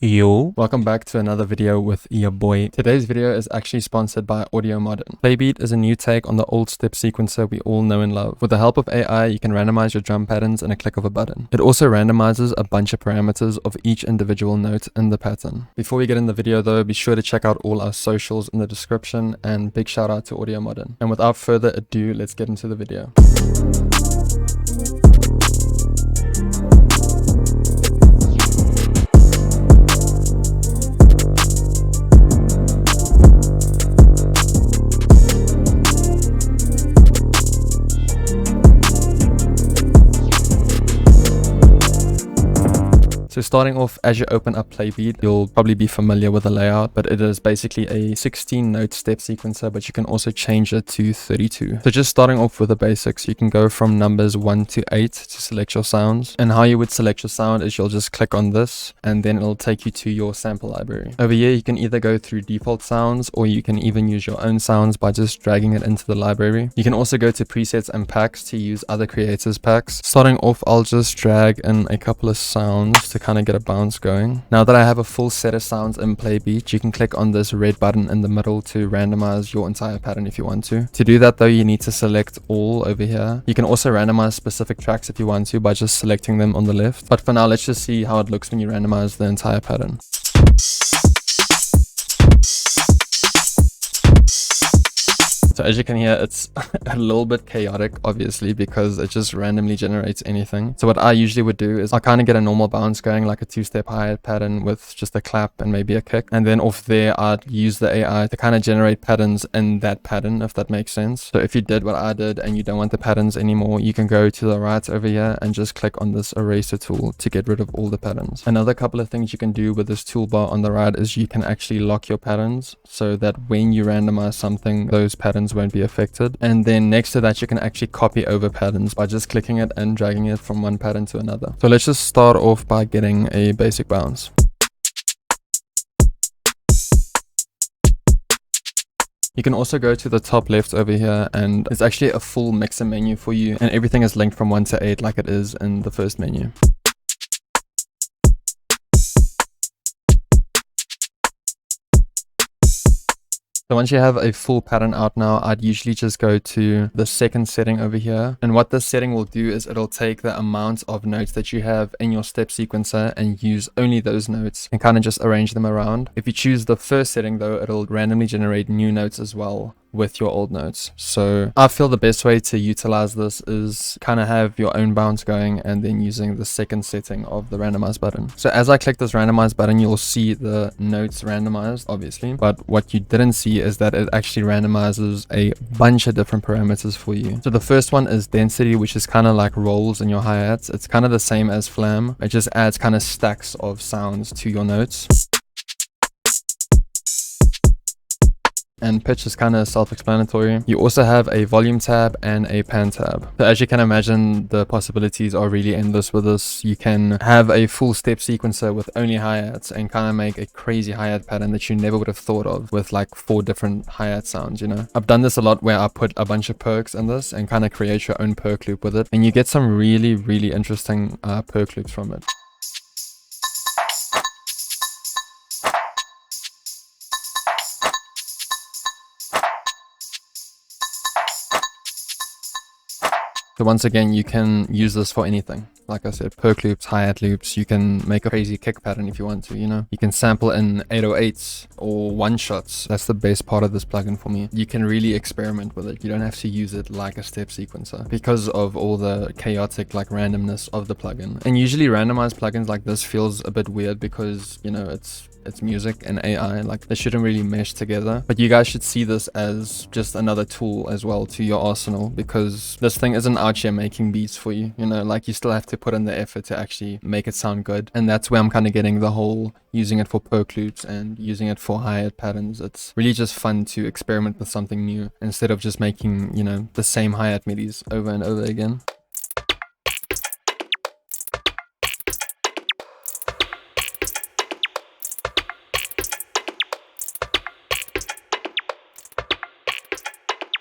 Yo, welcome back to another video with your boy. Today's video is actually sponsored by Audio Modern. Playbeat is a new take on the old step sequencer we all know and love. With the help of AI, you can randomize your drum patterns in a click of a button. It also randomizes a bunch of parameters of each individual note in the pattern. Before we get in the video though, be sure to check out all our socials in the description, and big shout out to Audio Modern. And without further ado, let's get into the video. So starting off, as you open up Playbeat, you'll probably be familiar with the layout, but it is basically a 16 note step sequencer, but you can also change it to 32. So just starting off with the basics, you can go from numbers 1 to 8 to select your sounds. And how you would select your sound is you'll just click on this, and then it'll take you to your sample library. Over here, you can either go through default sounds, or you can even use your own sounds by just dragging it into the library. You can also go to presets and packs to use other creators' packs. Starting off, I'll just drag in a couple of sounds to kind of get a bounce going. Now that I have a full set of sounds in Playbeat, you can click on this red button in the middle to randomize your entire pattern if you want to. To do that though, you need to select all over here. You can also randomize specific tracks if you want to by just selecting them on the left. But for now, let's just see how it looks when you randomize the entire pattern. So as you can hear, it's a little bit chaotic, obviously, because it just randomly generates anything. So what I usually would do is I kind of get a normal bounce going, like a two-step hi-hat pattern with just a clap and maybe a kick. And then off there, I'd use the AI to kind of generate patterns in that pattern, if that makes sense. So if you did what I did and you don't want the patterns anymore, you can go to the right over here and just click on this eraser tool to get rid of all the patterns. Another couple of things you can do with this toolbar on the right is you can actually lock your patterns so that when you randomize something, those patterns won't be affected. And then next to that, you can actually copy over patterns by just clicking it and dragging it from one pattern to another. So let's just start off by getting a basic bounce. You can also go to the top left over here, and it's actually a full mixer menu for you, and everything is linked from 1 to 8 like it is in the first menu. So once you have a full pattern out now, I'd usually just go to the second setting over here. And what this setting will do is it'll take the amount of notes that you have in your step sequencer and use only those notes and kind of just arrange them around. If you choose the first setting though, it'll randomly generate new notes as well with your old notes. So I feel the best way to utilize this is kind of have your own bounce going and then using the second setting of the randomize button. So as I click this randomize button, you'll see the notes randomized, obviously, but what you didn't see is that it actually randomizes a bunch of different parameters for you. So the first one is density, which is kind of like rolls in your hi-hats. It's kind of the same as flam. It just adds kind of stacks of sounds to your notes. And pitch is kind of self-explanatory. You also have a volume tab and a pan tab. So as you can imagine, the possibilities are really endless with this. You can have a full step sequencer with only hi-hats and kind of make a crazy hi-hat pattern that you never would have thought of with like 4 different hi-hat sounds, you know. I've done this a lot where I put a bunch of perks in this and kind of create your own perk loop with it. And you get some really, really interesting perk loops from it. So once again, you can use this for anything. Like I said, perk loops, hi-hat loops. You can make a crazy kick pattern if you want to, you know. You can sample in 808s or one-shots. That's the best part of this plugin for me. You can really experiment with it. You don't have to use it like a step sequencer because of all the chaotic like randomness of the plugin. And usually randomized plugins like this feels a bit weird because, you know, it's music and AI, like they shouldn't really mesh together. But you guys should see this as just another tool as well to your arsenal, because this thing isn't out here making beats for you, you know, like you still have to put in the effort to actually make it sound good. And that's where I'm kind of getting the whole using it for perk loops and using it for hi-hat patterns. It's really just fun to experiment with something new instead of just making, you know, the same hi-hat midis over and over again.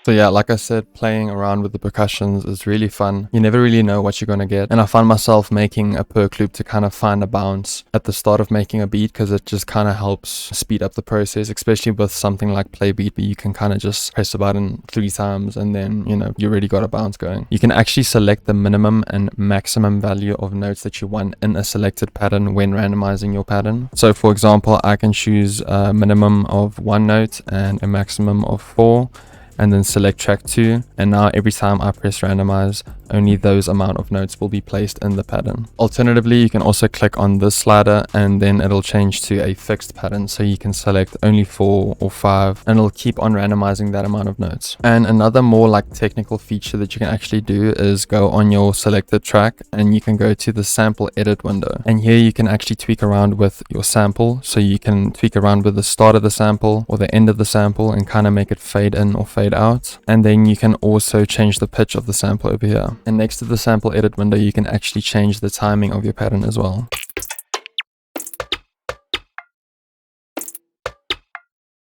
So yeah, like I said, playing around with the percussions is really fun. You never really know what you're going to get. And I find myself making a perk loop to kind of find a bounce at the start of making a beat, because it just kind of helps speed up the process, especially with something like play beat, where you can kind of just press a button 3 times and then, you know, you already got a bounce going. You can actually select the minimum and maximum value of notes that you want in a selected pattern when randomizing your pattern. So for example, I can choose a minimum of 1 note and a maximum of 4, and then select track 2, and now every time I press randomize, only those amount of notes will be placed in the pattern. Alternatively, you can also click on this slider and then it'll change to a fixed pattern, so you can select only 4 or 5 and it'll keep on randomizing that amount of notes. And another more like technical feature that you can actually do is go on your selected track and you can go to the sample edit window, and here you can actually tweak around with your sample. So you can tweak around with the start of the sample or the end of the sample and kind of make it fade in or fade out. And then you can also change the pitch of the sample over here. And next to the sample edit window, you can actually change the timing of your pattern as well.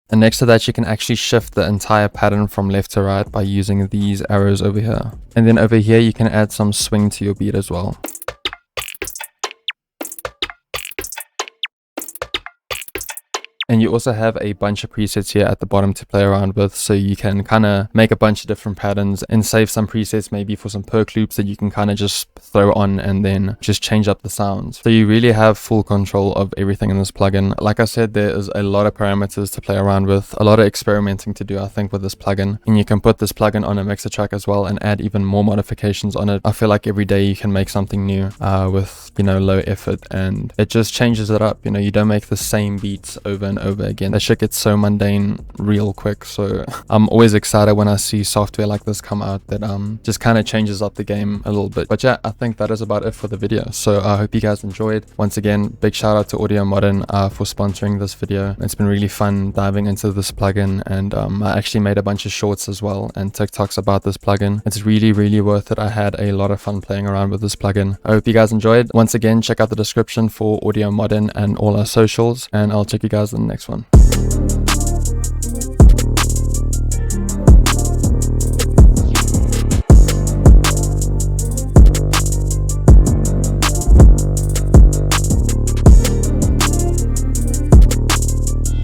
And next to that, you can actually shift the entire pattern from left to right by using these arrows over here. And then over here, you can add some swing to your beat as well. And you also have a bunch of presets here at the bottom to play around with, so you can kind of make a bunch of different patterns and save some presets maybe for some perk loops that you can kind of just throw on and then just change up the sounds. So you really have full control of everything in this plugin. Like I said, there is a lot of parameters to play around with, a lot of experimenting to do, I think, with this plugin. And you can put this plugin on a mixer track as well and add even more modifications on it. I feel like every day you can make something new with, you know, low effort, and it just changes it up. You know, you don't make the same beats over and over again. That shit gets so mundane real quick. So I'm always excited when I see software like this come out that just kind of changes up the game a little bit. But yeah, I think that is about it for the video. So I hope you guys enjoyed. Once again, big shout out to Audio Modern for sponsoring this video. It's been really fun diving into this plugin, and I actually made a bunch of shorts as well and TikToks about this plugin. It's really worth it. I had a lot of fun playing around with this plugin. I hope you guys enjoyed. Once again, check out the description for Audio Modern and all our socials, and I'll check you guys in the next one.